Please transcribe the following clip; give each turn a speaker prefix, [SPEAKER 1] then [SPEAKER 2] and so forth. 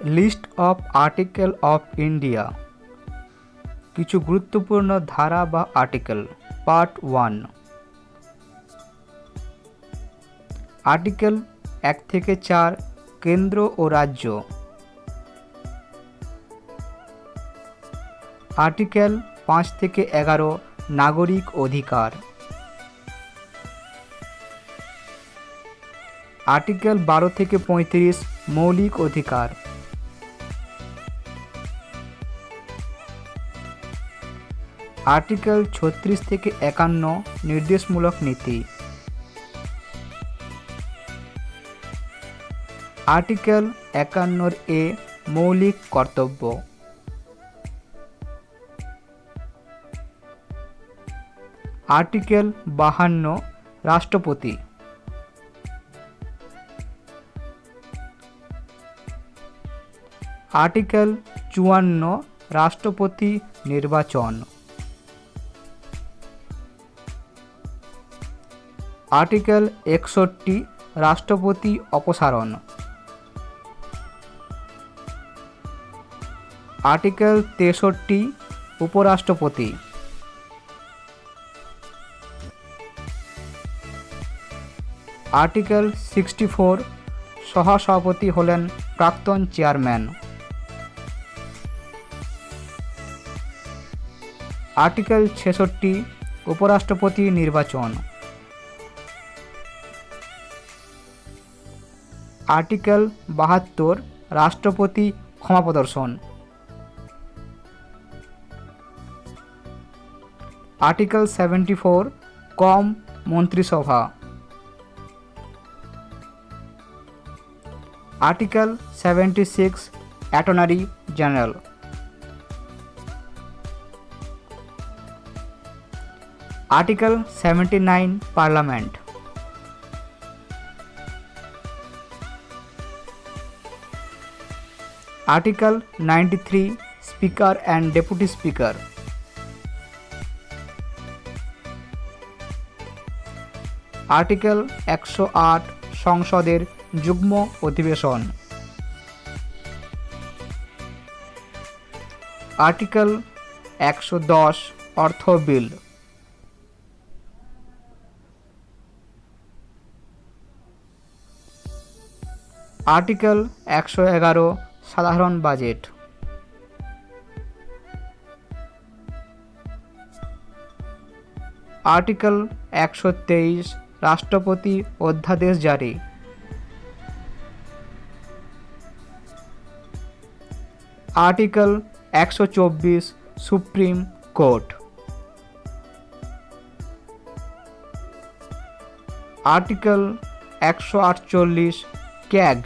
[SPEAKER 1] list of article of India किछु गुरुत्वपूर्ण धारा बा आर्टिकल पार्ट 1 आर्टिकल 1 থেকে 4 केंद्र और राज्य आर्टिकल 5 থেকে 11 नागरिक अधिकार आर्टिकल 12 থেকে 35 मौलिक अधिकार आर्टिकल 36 থেকে 51 निर्देशमूलक नीति आर्टिकल 51 ए मौलिक कर्तव्य आर्टिकल 52 राष्ट्रपति आर्टिकल 54 राष्ट्रपति निर्वाचन आर्टिकल 61 राष्ट्रपति अपसारण आर्टिकल 63 उपराष्ट्रपति आर्टिकल 64 सहसभापति हलेन प्राक्तन चेयरमैन आर्टिकल 66 उपराष्ट्रपति निर्वाचन आर्टिकल 72 राष्ट्रपति क्षमा प्रदर्शन आर्टिकल 74 कम मंत्रिसभा article 76 attorney general article 79 parliament article 93 speaker and deputy speaker article 108 संसदेर जुग्म अधिवेशन आर्टिकल 110 अर्थ बिल आर्टिकल 111 साधारण बजेट आर्टिकल 123 राष्ट्रपति अध्यादेश जारी article 124 supreme court article 148 CAG